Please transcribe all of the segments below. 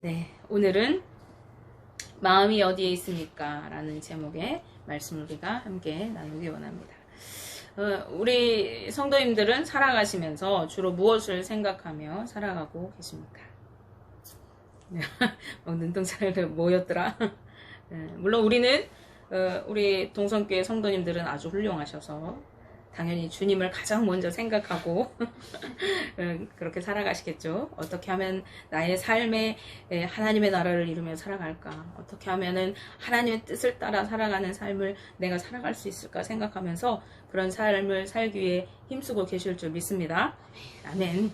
네, 오늘은 마음이 어디에 있습니까? 라는 제목의 말씀을 우리가 함께 나누기 원합니다. 우리 성도님들은 살아가시면서 주로 무엇을 생각하며 살아가고 계십니까? 눈동자가 뭐였더라? 물론 우리는 우리 동성교회 성도님들은 아주 훌륭하셔서 당연히 주님을 가장 먼저 생각하고 그렇게 살아가시겠죠. 어떻게 하면 나의 삶에 하나님의 나라를 이루며 살아갈까? 어떻게 하면은 하나님의 뜻을 따라 살아가는 삶을 내가 살아갈 수 있을까 생각하면서 그런 삶을 살기 위해 힘쓰고 계실 줄 믿습니다. 아멘.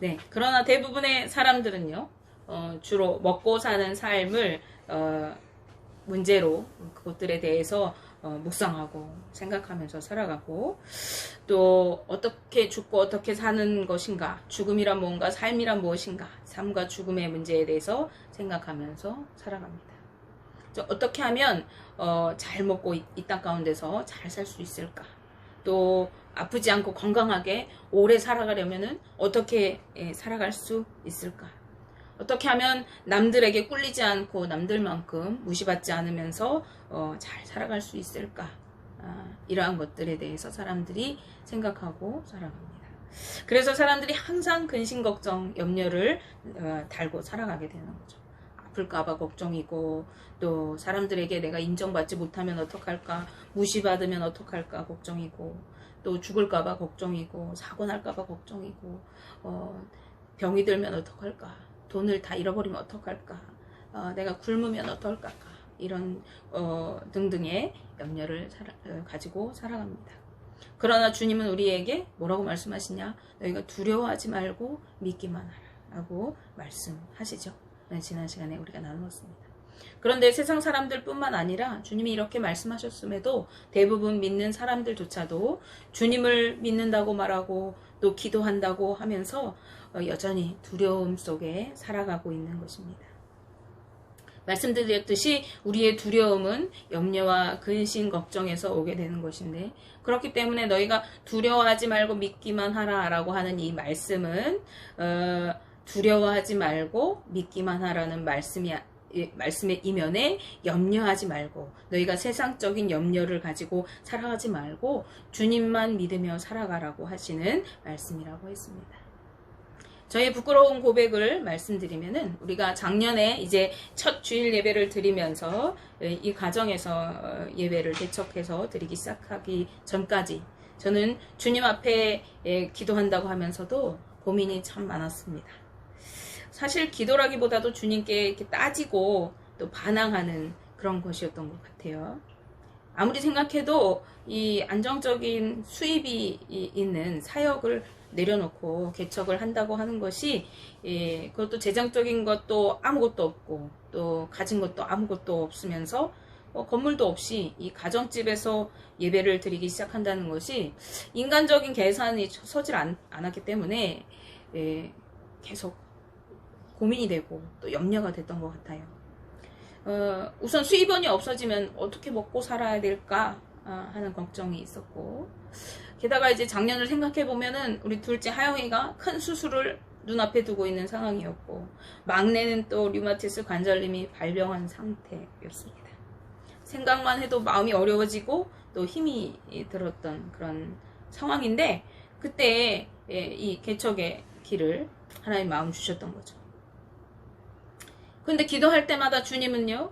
네. 그러나 대부분의 사람들은요, 주로 먹고 사는 삶을 문제로 그것들에 대해서 묵상하고 생각하면서 살아가고, 또 어떻게 죽고 어떻게 사는 것인가, 죽음이란 뭔가, 삶이란 무엇인가, 삶과 죽음의 문제에 대해서 생각하면서 살아갑니다. 어떻게 하면 잘 먹고 이 땅 가운데서 잘 살 수 있을까, 또 아프지 않고 건강하게 오래 살아가려면 어떻게 살아갈 수 있을까, 어떻게 하면 남들에게 꿀리지 않고 남들만큼 무시받지 않으면서 잘 살아갈 수 있을까? 이러한 것들에 대해서 사람들이 생각하고 살아갑니다. 그래서 사람들이 항상 근심, 걱정, 염려를 달고 살아가게 되는 거죠. 아플까봐 걱정이고, 또 사람들에게 내가 인정받지 못하면 어떡할까, 무시받으면 어떡할까 걱정이고, 또 죽을까봐 걱정이고, 사고 날까봐 걱정이고, 병이 들면 어떡할까, 돈을 다 잃어버리면 어떡할까, 내가 굶으면 어떨까, 이런 등등의 염려를 가지고 살아갑니다. 그러나 주님은 우리에게 뭐라고 말씀하시냐? 너희가 두려워하지 말고 믿기만 하라 라고 말씀하시죠. 네, 지난 시간에 우리가 나누었습니다. 그런데 세상 사람들 뿐만 아니라 주님이 이렇게 말씀하셨음에도 대부분 믿는 사람들조차도 주님을 믿는다고 말하고 또 기도한다고 하면서 여전히 두려움 속에 살아가고 있는 것입니다. 말씀드렸듯이 우리의 두려움은 염려와 근심, 걱정에서 오게 되는 것인데, 그렇기 때문에 너희가 두려워하지 말고 믿기만 하라 라고 하는 이 말씀은 두려워하지 말고 믿기만 하라는 말씀의 이면에 염려하지 말고, 너희가 세상적인 염려를 가지고 살아가지 말고 주님만 믿으며 살아가라고 하시는 말씀이라고 했습니다. 저의 부끄러운 고백을 말씀드리면은, 우리가 작년에 이제 첫 주일 예배를 드리면서 이 가정에서 예배를 개척해서 드리기 시작하기 전까지 저는 주님 앞에 기도한다고 하면서도 고민이 참 많았습니다. 사실 기도라기보다도 주님께 이렇게 따지고 또 반항하는 그런 것이었던 것 같아요. 아무리 생각해도 이 안정적인 수입이 있는 사역을 내려놓고 개척을 한다고 하는 것이, 그것도 재정적인 것도 아무것도 없고 또 가진 것도 아무것도 없으면서 건물도 없이 이 가정집에서 예배를 드리기 시작한다는 것이 인간적인 계산이 서질 않았기 때문에 계속 고민이 되고 또 염려가 됐던 것 같아요. 우선 수입원이 없어지면 어떻게 먹고 살아야 될까 하는 걱정이 있었고, 게다가 이제 작년을 생각해 보면은 우리 둘째 하영이가 큰 수술을 눈앞에 두고 있는 상황이었고, 막내는 또 류마티스 관절염이 발병한 상태였습니다. 생각만 해도 마음이 어려워지고 또 힘이 들었던 그런 상황인데, 그때 이 개척의 길을 하나님 마음 주셨던 거죠. 근데 기도할 때마다 주님은요,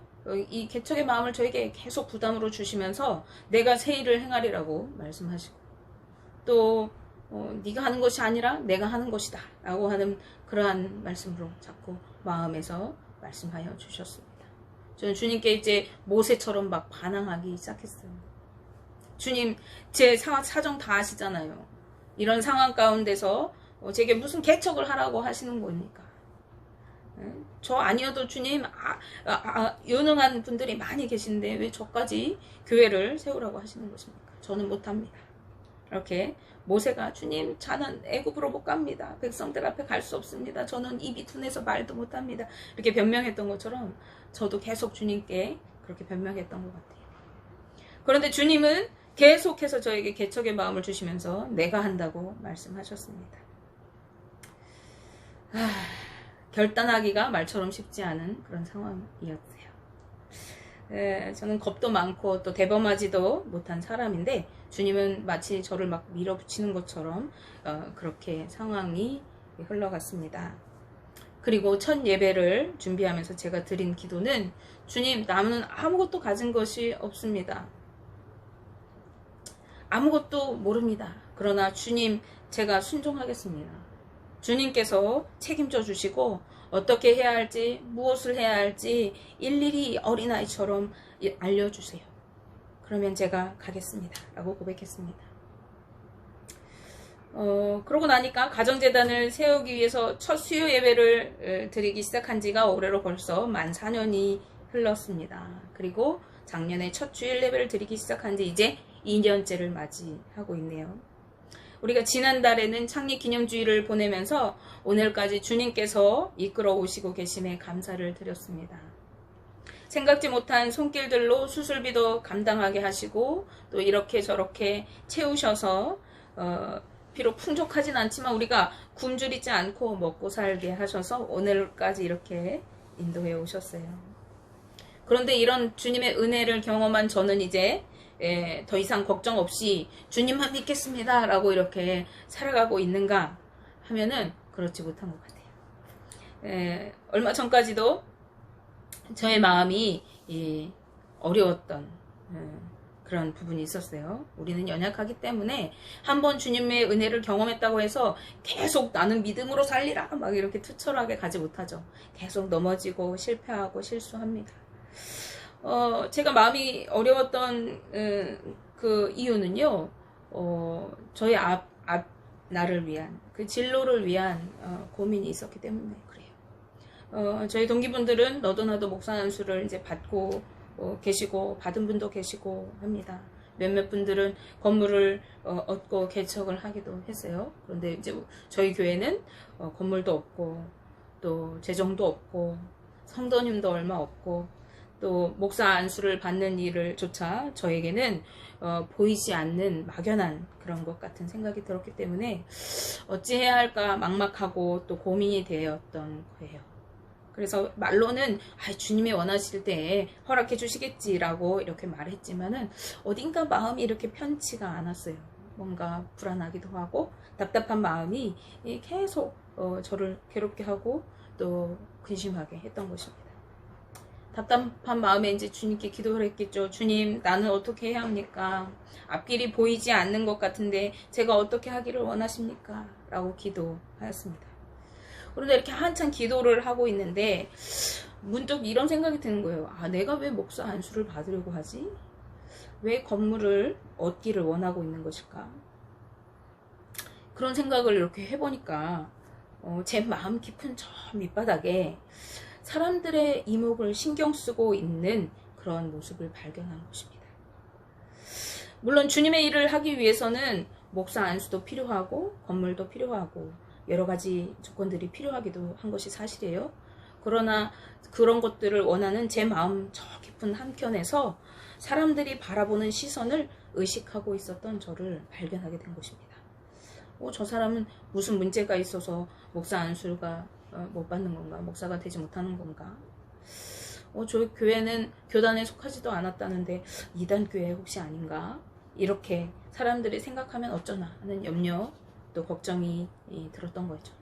이 개척의 마음을 저에게 계속 부담으로 주시면서 내가 새 일을 행하리라고 말씀하시고, 또 네가 하는 것이 아니라 내가 하는 것이다 라고 하는 그러한 말씀으로 자꾸 마음에서 말씀하여 주셨습니다. 저는 주님께 이제 모세처럼 막 반항하기 시작했어요. 주님, 제 사정 다 아시잖아요. 이런 상황 가운데서 제게 무슨 개척을 하라고 하시는 겁니까? 저 아니어도 주님, 유능한 분들이 많이 계신데 왜 저까지 교회를 세우라고 하시는 것입니까? 저는 못합니다. 이렇게 모세가, 주님, 저는 애굽으로 못 갑니다. 백성들 앞에 갈 수 없습니다. 저는 입이 둔해서 말도 못합니다. 이렇게 변명했던 것처럼 저도 계속 주님께 그렇게 변명했던 것 같아요. 그런데 주님은 계속해서 저에게 개척의 마음을 주시면서 내가 한다고 말씀하셨습니다. 결단하기가 말처럼 쉽지 않은 그런 상황이었어요. 저는 겁도 많고 또 대범하지도 못한 사람인데 주님은 마치 저를 막 밀어붙이는 것처럼 그렇게 상황이 흘러갔습니다. 그리고 첫 예배를 준비하면서 제가 드린 기도는 주님, 나는 아무것도 가진 것이 없습니다. 아무것도 모릅니다. 그러나 주님, 제가 순종하겠습니다. 주님께서 책임져 주시고 어떻게 해야 할지, 무엇을 해야 할지 일일이 어린아이처럼 알려주세요. 그러면 제가 가겠습니다. 라고 고백했습니다. 그러고 나니까 가정재단을 세우기 위해서 첫 수요 예배를 드리기 시작한 지가 올해로 벌써 만 4년이 흘렀습니다. 그리고 작년에 첫 주일 예배를 드리기 시작한 지 이제 2년째를 맞이하고 있네요. 우리가 지난달에는 창립기념주일을 보내면서 오늘까지 주님께서 이끌어 오시고 계심에 감사를 드렸습니다. 생각지 못한 손길들로 수술비도 감당하게 하시고 또 이렇게 저렇게 채우셔서 비록 풍족하진 않지만 우리가 굶주리지 않고 먹고 살게 하셔서 오늘까지 이렇게 인도해 오셨어요. 그런데 이런 주님의 은혜를 경험한 저는 이제 더 이상 걱정 없이 주님만 믿겠습니다 라고 이렇게 살아가고 있는가 하면은 그렇지 못한 것 같아요. 얼마 전까지도 저의 마음이 어려웠던 그런 부분이 있었어요. 우리는 연약하기 때문에 한번 주님의 은혜를 경험했다고 해서 계속 나는 믿음으로 살리라 막 이렇게 투철하게 가지 못하죠. 계속 넘어지고 실패하고 실수합니다. 제가 마음이 어려웠던 그 이유는요, 저희 나를 위한 그 진로를 위한 고민이 있었기 때문에 그래요. 저희 동기분들은 너도 나도 목사 안수를 이제 받고 계시고 받은 분도 계시고 합니다. 몇몇 분들은 건물을 얻고 개척을 하기도 했어요. 그런데 이제 저희 교회는 건물도 없고 또 재정도 없고 성도님도 얼마 없고 또 목사 안수를 받는 일을 조차 저에게는 보이지 않는 막연한 그런 것 같은 생각이 들었기 때문에 어찌해야 할까 막막하고 또 고민이 되었던 거예요. 그래서 말로는 주님이 원하실 때 허락해 주시겠지라고 이렇게 말했지만은 어딘가 마음이 이렇게 편치가 않았어요. 뭔가 불안하기도 하고 답답한 마음이 계속 저를 괴롭게 하고 또 근심하게 했던 것입니다. 답답한 마음에 이제 주님께 기도를 했겠죠. 주님, 나는 어떻게 해야 합니까? 앞길이 보이지 않는 것 같은데 제가 어떻게 하기를 원하십니까? 라고 기도하였습니다. 그런데 이렇게 한참 기도를 하고 있는데 문득 이런 생각이 드는 거예요. 내가 왜 목사 안수를 받으려고 하지? 왜 건물을 얻기를 원하고 있는 것일까? 그런 생각을 이렇게 해보니까 제 마음 깊은 저 밑바닥에 사람들의 이목을 신경 쓰고 있는 그런 모습을 발견한 것입니다. 물론 주님의 일을 하기 위해서는 목사 안수도 필요하고 건물도 필요하고 여러 가지 조건들이 필요하기도 한 것이 사실이에요. 그러나 그런 것들을 원하는 제 마음 저 깊은 한켠에서 사람들이 바라보는 시선을 의식하고 있었던 저를 발견하게 된 것입니다. 저 사람은 무슨 문제가 있어서 목사 안수가 못 받는 건가? 목사가 되지 못하는 건가? 저 교회는 교단에 속하지도 않았다는데 이단 교회 혹시 아닌가? 이렇게 사람들이 생각하면 어쩌나 하는 염려 또 걱정이 들었던 거죠.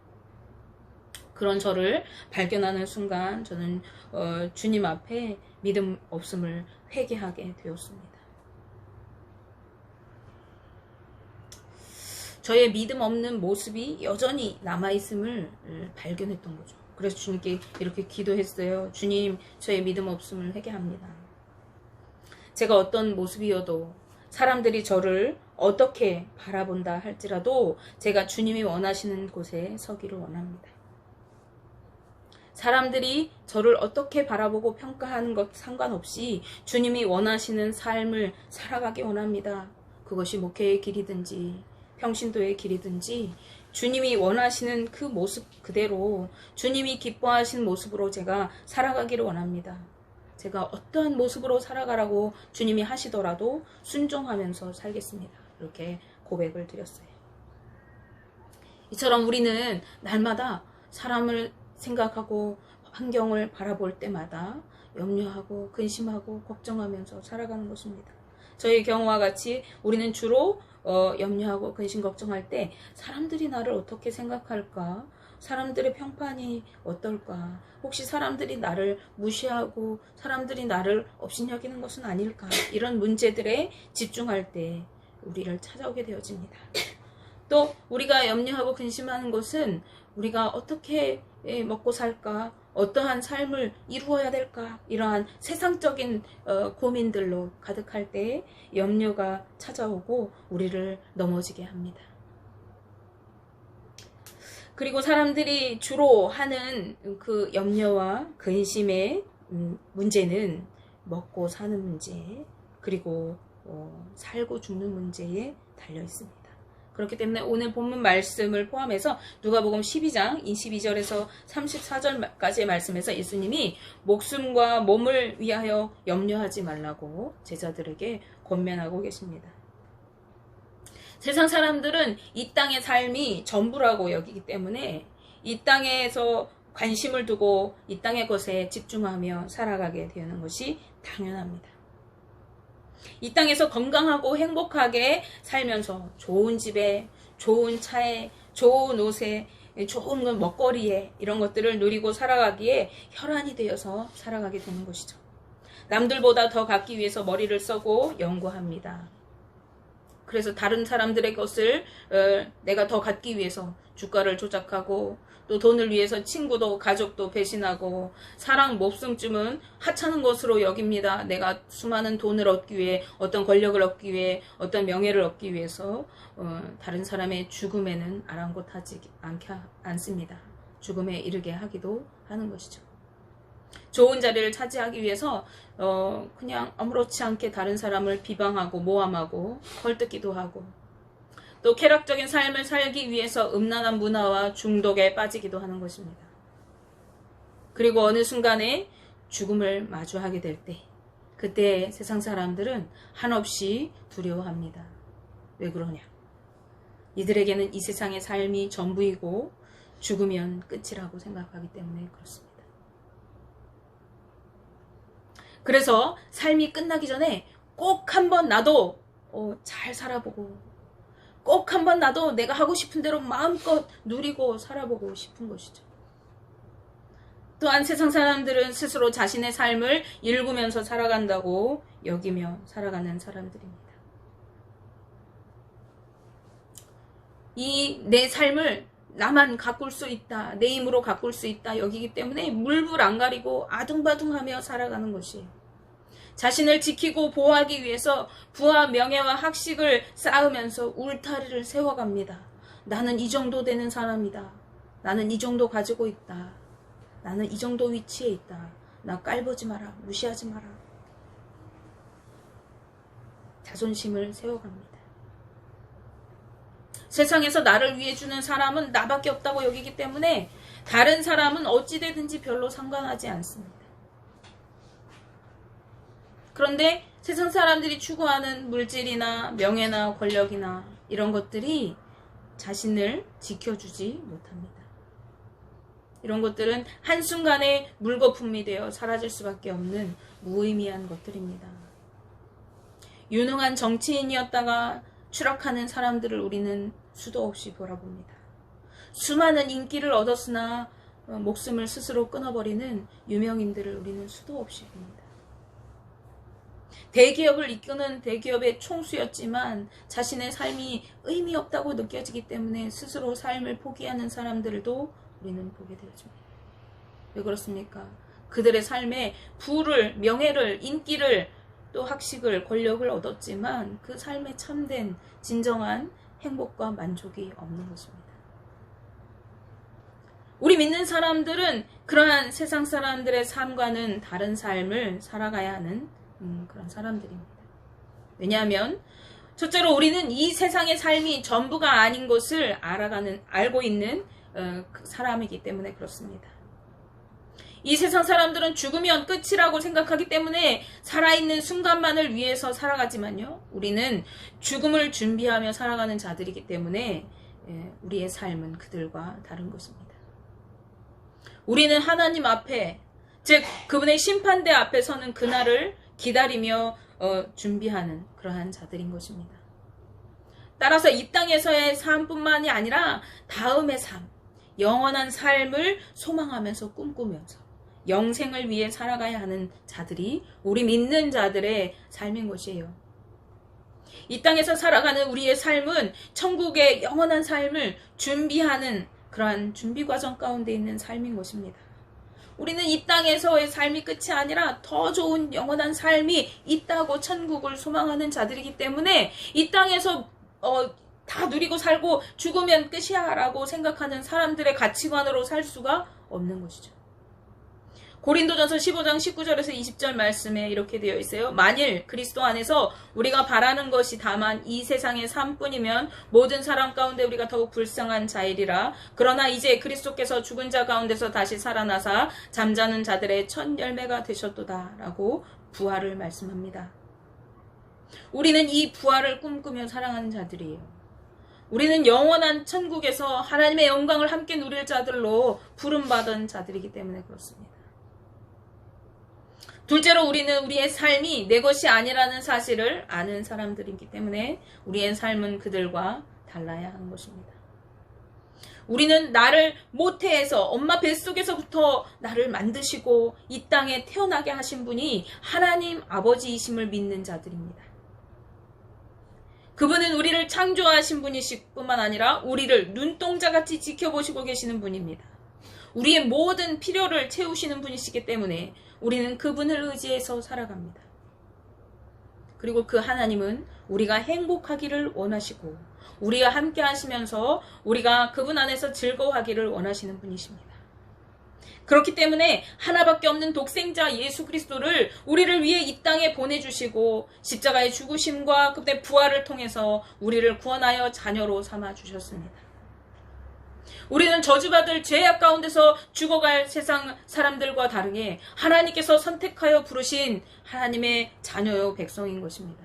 그런 저를 발견하는 순간 저는 주님 앞에 믿음 없음을 회개하게 되었습니다. 저의 믿음 없는 모습이 여전히 남아있음을 발견했던 거죠. 그래서 주님께 이렇게 기도했어요. 주님, 저의 믿음 없음을 회개합니다. 제가 어떤 모습이어도 사람들이 저를 어떻게 바라본다 할지라도 제가 주님이 원하시는 곳에 서기를 원합니다. 사람들이 저를 어떻게 바라보고 평가하는 것 상관없이 주님이 원하시는 삶을 살아가기 원합니다. 그것이 목회의 길이든지 평신도의 길이든지 주님이 원하시는 그 모습 그대로 주님이 기뻐하시는 모습으로 제가 살아가기를 원합니다. 제가 어떠한 모습으로 살아가라고 주님이 하시더라도 순종하면서 살겠습니다. 이렇게 고백을 드렸어요. 이처럼 우리는 날마다 생각하고 환경을 바라볼 때마다 염려하고 근심하고 걱정하면서 살아가는 것입니다. 저희 경우와 같이 우리는 주로 염려하고 근심 걱정할 때 사람들이 나를 어떻게 생각할까? 사람들의 평판이 어떨까? 혹시 사람들이 나를 무시하고 사람들이 나를 업신여기는 것은 아닐까? 이런 문제들에 집중할 때 우리를 찾아오게 되어집니다. 또 우리가 염려하고 근심하는 것은 우리가 어떻게 먹고 살까? 어떠한 삶을 이루어야 될까? 이러한 세상적인 고민들로 가득할 때 염려가 찾아오고 우리를 넘어지게 합니다. 그리고 사람들이 주로 하는 그 염려와 근심의 문제는 먹고 사는 문제, 그리고 살고 죽는 문제에 달려 있습니다. 그렇기 때문에 오늘 본문 말씀을 포함해서 누가복음 12장 22절에서 34절까지의 말씀에서 예수님이 목숨과 몸을 위하여 염려하지 말라고 제자들에게 권면하고 계십니다. 세상 사람들은 이 땅의 삶이 전부라고 여기기 때문에 이 땅에서 관심을 두고 이 땅의 것에 집중하며 살아가게 되는 것이 당연합니다. 이 땅에서 건강하고 행복하게 살면서 좋은 집에, 좋은 차에, 좋은 옷에, 좋은 먹거리에 이런 것들을 누리고 살아가기에 혈안이 되어서 살아가게 되는 것이죠. 남들보다 더 갖기 위해서 머리를 써고 연구합니다. 그래서 다른 사람들의 것을 내가 더 갖기 위해서 주가를 조작하고 또 돈을 위해서 친구도 가족도 배신하고 사랑 목숨쯤은 하찮은 것으로 여깁니다. 내가 수많은 돈을 얻기 위해 어떤 권력을 얻기 위해 어떤 명예를 얻기 위해서 다른 사람의 죽음에는 아랑곳하지 않습니다. 죽음에 이르게 하기도 하는 것이죠. 좋은 자리를 차지하기 위해서 그냥 아무렇지 않게 다른 사람을 비방하고 모함하고 헐뜯기도 하고 또 쾌락적인 삶을 살기 위해서 음란한 문화와 중독에 빠지기도 하는 것입니다. 그리고 어느 순간에 죽음을 마주하게 될 때 그때 세상 사람들은 한없이 두려워합니다. 왜 그러냐? 이들에게는 이 세상의 삶이 전부이고 죽으면 끝이라고 생각하기 때문에 그렇습니다. 그래서 삶이 끝나기 전에 꼭 한번 나도 잘 살아보고 꼭 한번 나도 내가 하고 싶은 대로 마음껏 누리고 살아보고 싶은 것이죠. 또한 세상 사람들은 스스로 자신의 삶을 일구면서 살아간다고 여기며 살아가는 사람들입니다. 이 내 삶을 나만 가꿀 수 있다, 내 힘으로 가꿀 수 있다 여기기 때문에 물불 안 가리고 아둥바둥하며 살아가는 것이에요. 자신을 지키고 보호하기 위해서 부와 명예와 학식을 쌓으면서 울타리를 세워갑니다. 나는 이 정도 되는 사람이다. 나는 이 정도 가지고 있다. 나는 이 정도 위치에 있다. 나 깔보지 마라. 무시하지 마라. 자존심을 세워갑니다. 세상에서 나를 위해 주는 사람은 나밖에 없다고 여기기 때문에 다른 사람은 어찌되든지 별로 상관하지 않습니다. 그런데 세상 사람들이 추구하는 물질이나 명예나 권력이나 이런 것들이 자신을 지켜주지 못합니다. 이런 것들은 한순간에 물거품이 되어 사라질 수밖에 없는 무의미한 것들입니다. 유능한 정치인이었다가 추락하는 사람들을 우리는 수도 없이 돌아봅니다. 수많은 인기를 얻었으나 목숨을 스스로 끊어버리는 유명인들을 우리는 수도 없이 봅니다. 대기업을 이끄는 대기업의 총수였지만 자신의 삶이 의미 없다고 느껴지기 때문에 스스로 삶을 포기하는 사람들도 우리는 보게 되어집니다. 왜 그렇습니까? 그들의 삶에 부를, 명예를, 인기를, 또 학식을, 권력을 얻었지만 그 삶에 참된 진정한 행복과 만족이 없는 것입니다. 우리 믿는 사람들은 그러한 세상 사람들의 삶과는 다른 삶을 살아가야 하는 그런 사람들입니다. 왜냐하면 첫째로 우리는 이 세상의 삶이 전부가 아닌 것을 알고 있는 사람이기 때문에 그렇습니다. 이 세상 사람들은 죽으면 끝이라고 생각하기 때문에 살아있는 순간만을 위해서 살아가지만요, 우리는 죽음을 준비하며 살아가는 자들이기 때문에 우리의 삶은 그들과 다른 것입니다. 우리는 하나님 앞에, 즉 그분의 심판대 앞에 서는 그날을 기다리며 준비하는 그러한 자들인 것입니다. 따라서 이 땅에서의 삶뿐만이 아니라 다음의 삶, 영원한 삶을 소망하면서 꿈꾸면서 영생을 위해 살아가야 하는 자들이 우리 믿는 자들의 삶인 것이에요. 이 땅에서 살아가는 우리의 삶은 천국의 영원한 삶을 준비하는 그러한 준비 과정 가운데 있는 삶인 것입니다. 우리는 이 땅에서의 삶이 끝이 아니라 더 좋은 영원한 삶이 있다고 천국을 소망하는 자들이기 때문에 이 땅에서 다 누리고 살고 죽으면 끝이야 라고 생각하는 사람들의 가치관으로 살 수가 없는 것이죠. 고린도전서 15장 19절에서 20절 말씀에 이렇게 되어 있어요. 만일 그리스도 안에서 우리가 바라는 것이 다만 이 세상의 삶뿐이면 모든 사람 가운데 우리가 더욱 불쌍한 자이리라. 그러나 이제 그리스도께서 죽은 자 가운데서 다시 살아나사 잠자는 자들의 첫 열매가 되셨도다 라고 부활을 말씀합니다. 우리는 이 부활을 꿈꾸며 살아가는 자들이에요. 우리는 영원한 천국에서 하나님의 영광을 함께 누릴 자들로 부름받은 자들이기 때문에 그렇습니다. 둘째로 우리는 우리의 삶이 내 것이 아니라는 사실을 아는 사람들이기 때문에 우리의 삶은 그들과 달라야 하는 것입니다. 우리는 나를 모태에서 엄마 뱃속에서부터 나를 만드시고 이 땅에 태어나게 하신 분이 하나님 아버지이심을 믿는 자들입니다. 그분은 우리를 창조하신 분이실 뿐만 아니라 우리를 눈동자같이 지켜보시고 계시는 분입니다. 우리의 모든 필요를 채우시는 분이시기 때문에 우리는 그분을 의지해서 살아갑니다. 그리고 그 하나님은 우리가 행복하기를 원하시고 우리가 함께 하시면서 우리가 그분 안에서 즐거워하기를 원하시는 분이십니다. 그렇기 때문에 하나밖에 없는 독생자 예수 그리스도를 우리를 위해 이 땅에 보내주시고 십자가의 죽으심과 그때 부활을 통해서 우리를 구원하여 자녀로 삼아 주셨습니다. 우리는 저주받을 죄악 가운데서 죽어갈 세상 사람들과 다르게 하나님께서 선택하여 부르신 하나님의 자녀요 백성인 것입니다.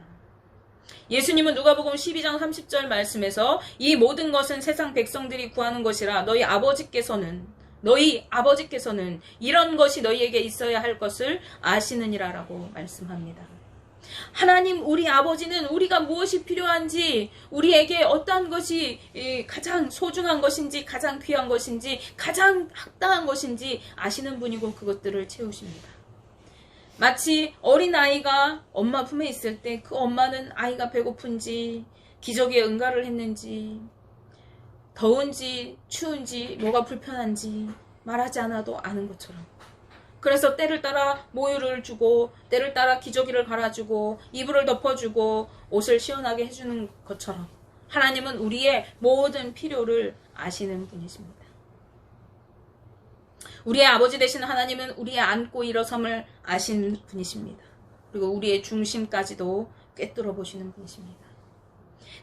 예수님은 누가복음 12장 30절 말씀에서 이 모든 것은 세상 백성들이 구하는 것이라 너희 아버지께서는 이런 것이 너희에게 있어야 할 것을 아시느니라 라고 말씀합니다. 하나님 우리 아버지는 우리가 무엇이 필요한지 우리에게 어떠한 것이 가장 소중한 것인지 가장 귀한 것인지 가장 합당한 것인지 아시는 분이고 그것들을 채우십니다. 마치 어린아이가 엄마 품에 있을 때 그 엄마는 아이가 배고픈지 기저귀에 응가를 했는지 더운지 추운지 뭐가 불편한지 말하지 않아도 아는 것처럼 그래서 때를 따라 모유를 주고 때를 따라 기저귀를 갈아주고 이불을 덮어주고 옷을 시원하게 해주는 것처럼 하나님은 우리의 모든 필요를 아시는 분이십니다. 우리의 아버지 되신 하나님은 우리의 앉고 일어섬을 아시는 분이십니다. 그리고 우리의 중심까지도 꿰뚫어 보시는 분이십니다.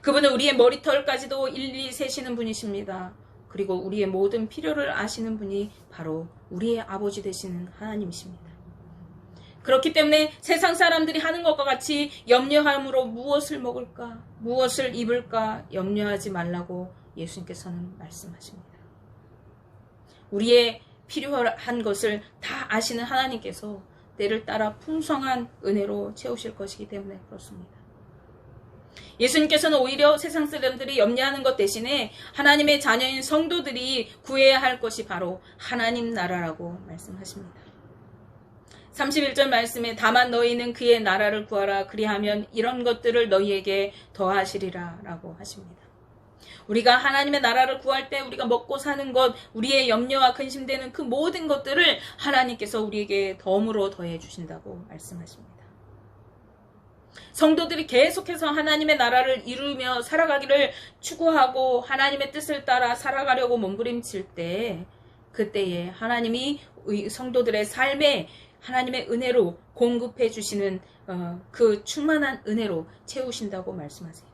그분은 우리의 머리털까지도 일일이 세시는 분이십니다. 그리고 우리의 모든 필요를 아시는 분이 바로 우리의 아버지 되시는 하나님이십니다. 그렇기 때문에 세상 사람들이 하는 것과 같이 염려함으로 무엇을 먹을까, 무엇을 입을까 염려하지 말라고 예수님께서는 말씀하십니다. 우리의 필요한 것을 다 아시는 하나님께서 때를 따라 풍성한 은혜로 채우실 것이기 때문에 그렇습니다. 예수님께서는 오히려 세상 사람들이 염려하는 것 대신에 하나님의 자녀인 성도들이 구해야 할 것이 바로 하나님 나라라고 말씀하십니다. 31절 말씀에 다만 너희는 그의 나라를 구하라 그리하면 이런 것들을 너희에게 더하시리라 라고 하십니다. 우리가 하나님의 나라를 구할 때 우리가 먹고 사는 것, 우리의 염려와 근심되는 그 모든 것들을 하나님께서 우리에게 덤으로 더해 주신다고 말씀하십니다. 성도들이 계속해서 하나님의 나라를 이루며 살아가기를 추구하고 하나님의 뜻을 따라 살아가려고 몸부림칠 때 그때에 하나님이 성도들의 삶에 하나님의 은혜로 공급해 주시는 그 충만한 은혜로 채우신다고 말씀하세요.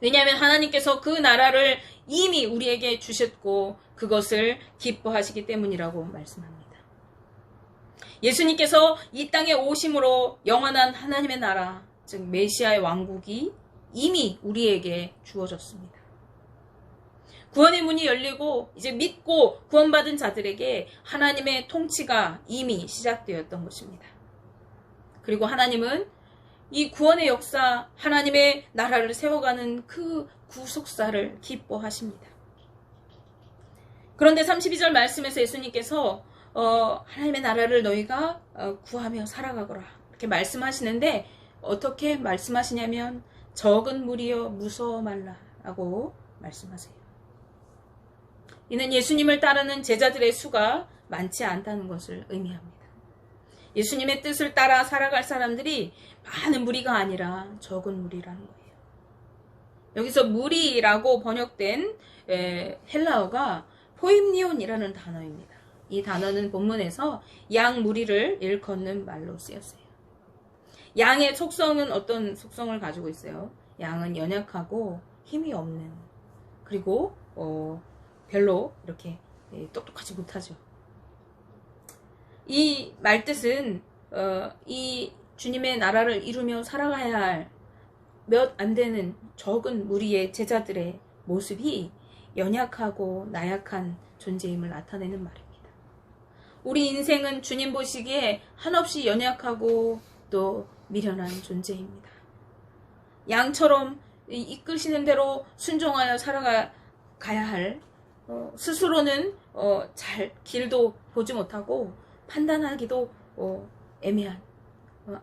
왜냐하면 하나님께서 그 나라를 이미 우리에게 주셨고 그것을 기뻐하시기 때문이라고 말씀합니다. 예수님께서 이 땅에 오심으로 영원한 하나님의 나라, 즉 메시아의 왕국이 이미 우리에게 주어졌습니다. 구원의 문이 열리고 이제 믿고 구원받은 자들에게 하나님의 통치가 이미 시작되었던 것입니다. 그리고 하나님은 이 구원의 역사, 하나님의 나라를 세워가는 그 구속사를 기뻐하십니다. 그런데 32절 말씀에서 예수님께서 하나님의 나라를 너희가 구하며 살아가거라 이렇게 말씀하시는데 어떻게 말씀하시냐면 적은 무리여 무서워 말라라고 말씀하세요. 이는 예수님을 따르는 제자들의 수가 많지 않다는 것을 의미합니다. 예수님의 뜻을 따라 살아갈 사람들이 많은 무리가 아니라 적은 무리라는 거예요. 여기서 무리라고 번역된 헬라어가 포임니온이라는 단어입니다. 이 단어는 본문에서 양 무리를 일컫는 말로 쓰였어요. 양의 속성은 어떤 속성을 가지고 있어요? 양은 연약하고 힘이 없는, 그리고 별로 이렇게 똑똑하지 못하죠. 이 말뜻은 이 주님의 나라를 이루며 살아가야 할 몇 안 되는 적은 무리의 제자들의 모습이 연약하고 나약한 존재임을 나타내는 말입니다. 우리 인생은 주님 보시기에 한없이 연약하고 또 미련한 존재입니다. 양처럼 이끄시는 대로 순종하여 살아가야 할 스스로는 잘 길도 보지 못하고 판단하기도 애매한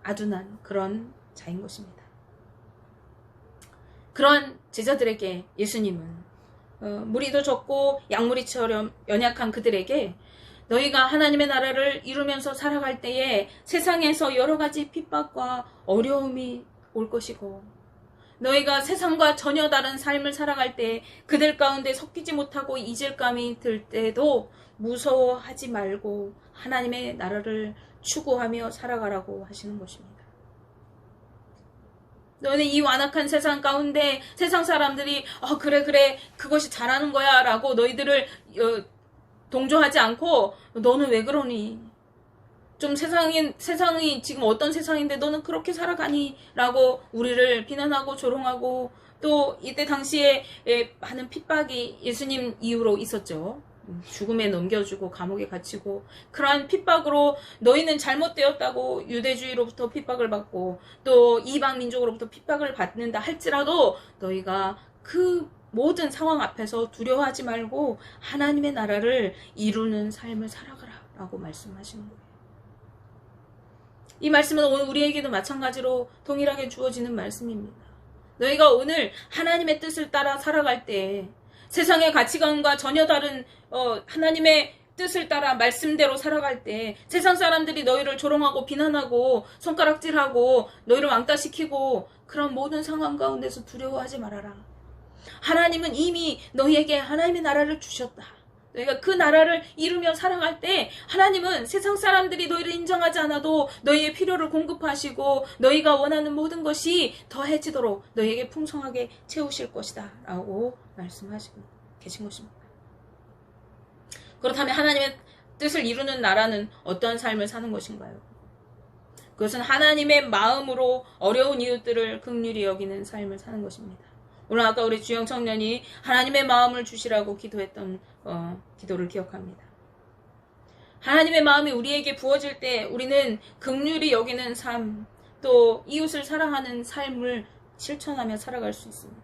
아둔한 그런 자인 것입니다. 그런 제자들에게 예수님은 무리도 적고 양무리처럼 연약한 그들에게 너희가 하나님의 나라를 이루면서 살아갈 때에 세상에서 여러 가지 핍박과 어려움이 올 것이고 너희가 세상과 전혀 다른 삶을 살아갈 때 그들 가운데 섞이지 못하고 이질감이 들 때도 무서워하지 말고 하나님의 나라를 추구하며 살아가라고 하시는 것입니다. 너희는 이 완악한 세상 가운데 세상 사람들이 그래 그것이 잘하는 거야 라고 너희들을 동조하지 않고 너는 왜 그러니? 좀 세상이 지금 어떤 세상인데 너는 그렇게 살아가니? 라고 우리를 비난하고 조롱하고 또 이때 당시에 많은 핍박이 예수님 이후로 있었죠. 죽음에 넘겨주고 감옥에 갇히고 그러한 핍박으로 너희는 잘못되었다고 유대주의로부터 핍박을 받고 또 이방 민족으로부터 핍박을 받는다 할지라도 너희가 그 모든 상황 앞에서 두려워하지 말고 하나님의 나라를 이루는 삶을 살아가라 라고 말씀하시는 거예요. 이 말씀은 오늘 우리에게도 마찬가지로 동일하게 주어지는 말씀입니다. 너희가 오늘 하나님의 뜻을 따라 살아갈 때 세상의 가치관과 전혀 다른 하나님의 뜻을 따라 말씀대로 살아갈 때 세상 사람들이 너희를 조롱하고 비난하고 손가락질하고 너희를 왕따시키고 그런 모든 상황 가운데서 두려워하지 말아라. 하나님은 이미 너희에게 하나님의 나라를 주셨다. 너희가 그 나라를 이루며 살아갈 때 하나님은 세상 사람들이 너희를 인정하지 않아도 너희의 필요를 공급하시고 너희가 원하는 모든 것이 더해지도록 너희에게 풍성하게 채우실 것이다 라고 말씀하시고 계신 것입니다. 그렇다면 하나님의 뜻을 이루는 나라는 어떤 삶을 사는 것인가요? 그것은 하나님의 마음으로 어려운 이웃들을 긍휼히 여기는 삶을 사는 것입니다. 오늘 아까 우리 주영 청년이 하나님의 마음을 주시라고 기도했던 기도를 기억합니다. 하나님의 마음이 우리에게 부어질 때 우리는 긍휼히 여기는 삶, 또 이웃을 사랑하는 삶을 실천하며 살아갈 수 있습니다.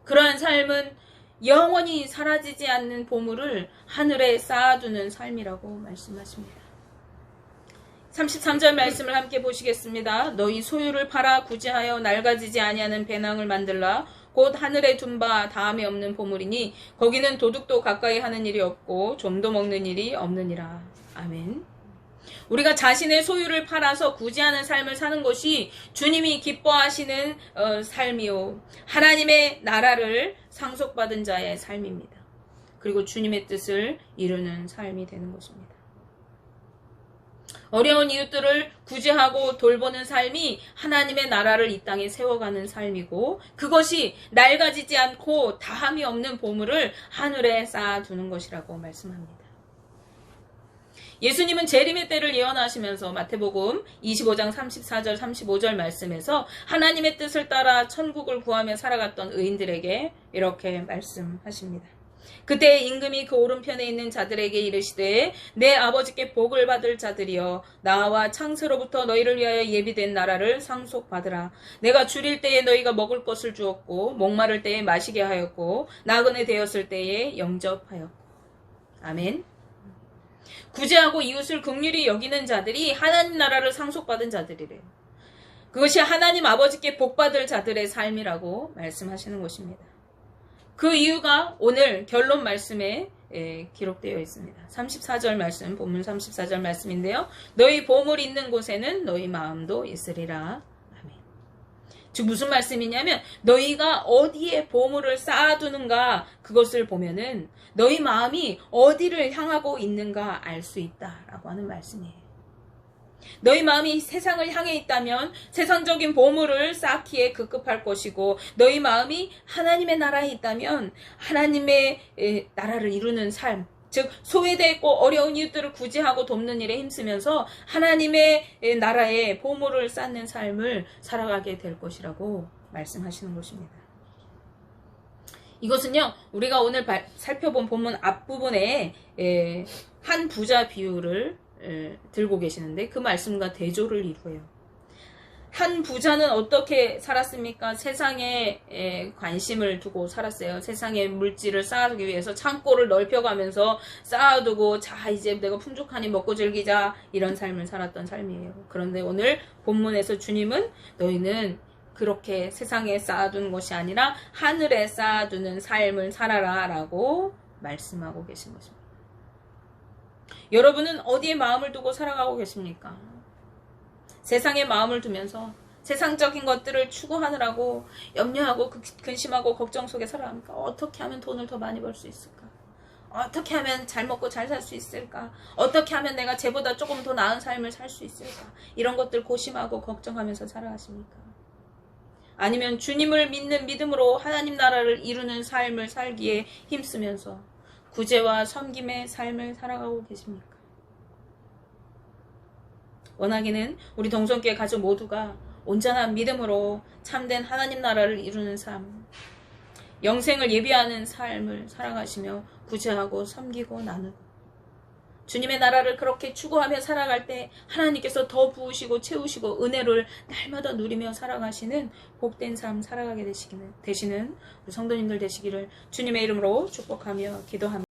그러한 삶은 영원히 사라지지 않는 보물을 하늘에 쌓아두는 삶이라고 말씀하십니다. 33절 말씀을 함께 보시겠습니다. 너희 소유를 팔아 구제하여 낡아지지 아니하는 배낭을 만들라. 곧 하늘에 둔 바 다함이 없는 보물이니 거기는 도둑도 가까이 하는 일이 없고 좀도 먹는 일이 없느니라. 아멘. 우리가 자신의 소유를 팔아서 구제하는 삶을 사는 것이 주님이 기뻐하시는 삶이요 하나님의 나라를 상속받은 자의 삶입니다. 그리고 주님의 뜻을 이루는 삶이 되는 것입니다. 어려운 이웃들을 구제하고 돌보는 삶이 하나님의 나라를 이 땅에 세워가는 삶이고 그것이 낡아지지 않고 다함이 없는 보물을 하늘에 쌓아두는 것이라고 말씀합니다. 예수님은 재림의 때를 예언하시면서 마태복음 25장 34절 35절 말씀에서 하나님의 뜻을 따라 천국을 구하며 살아갔던 의인들에게 이렇게 말씀하십니다. 그때 임금이 그 오른편에 있는 자들에게 이르시되 내 아버지께 복을 받을 자들이여 나와 창세로부터 너희를 위하여 예비된 나라를 상속받으라. 내가 줄일 때에 너희가 먹을 것을 주었고 목마를 때에 마시게 하였고 나그네 되었을 때에 영접하였고. 아멘. 구제하고 이웃을 긍휼히 여기는 자들이 하나님 나라를 상속받은 자들이래요. 그것이 하나님 아버지께 복받을 자들의 삶이라고 말씀하시는 것입니다. 그 이유가 오늘 결론 말씀에 기록되어 있습니다. 34절 말씀, 본문 34절 말씀인데요. 너희 보물이 있는 곳에는 너희 마음도 있으리라. 아멘. 즉 무슨 말씀이냐면 너희가 어디에 보물을 쌓아두는가 그것을 보면은 너희 마음이 어디를 향하고 있는가 알 수 있다라고 하는 말씀이에요. 너희 마음이 세상을 향해 있다면 세상적인 보물을 쌓기에 급급할 것이고 너희 마음이 하나님의 나라에 있다면 하나님의 나라를 이루는 삶, 즉 소외되고 어려운 이웃들을 구제하고 돕는 일에 힘쓰면서 하나님의 나라에 보물을 쌓는 삶을 살아가게 될 것이라고 말씀하시는 것입니다. 이것은요 우리가 오늘 살펴본 본문 앞부분에 한 부자 비유를 들고 계시는데 그 말씀과 대조를 이루어요. 한 부자는 어떻게 살았습니까? 세상에 관심을 두고 살았어요. 세상의 물질을 쌓아두기 위해서 창고를 넓혀가면서 쌓아두고 자 이제 내가 풍족하니 먹고 즐기자 이런 삶을 살았던 삶이에요. 그런데 오늘 본문에서 주님은 너희는 그렇게 세상에 쌓아두는 것이 아니라 하늘에 쌓아두는 삶을 살아라 라고 말씀하고 계신 것입니다. 여러분은 어디에 마음을 두고 살아가고 계십니까? 세상에 마음을 두면서 세상적인 것들을 추구하느라고 염려하고 근심하고 걱정 속에 살아갑니까? 어떻게 하면 돈을 더 많이 벌 수 있을까? 어떻게 하면 잘 먹고 잘 살 수 있을까? 어떻게 하면 내가 쟤보다 조금 더 나은 삶을 살 수 있을까? 이런 것들 고심하고 걱정하면서 살아가십니까? 아니면 주님을 믿는 믿음으로 하나님 나라를 이루는 삶을 살기에 힘쓰면서 구제와 섬김의 삶을 살아가고 계십니까? 원하기는 우리 동성교회 가족 모두가 온전한 믿음으로 참된 하나님 나라를 이루는 삶, 영생을 예비하는 삶을 살아가시며 구제하고 섬기고 나누고 주님의 나라를 그렇게 추구하며 살아갈 때 하나님께서 더 부으시고 채우시고 은혜를 날마다 누리며 살아가시는 복된 삶 살아가게 되시는 우리 성도님들 되시기를 주님의 이름으로 축복하며 기도합니다.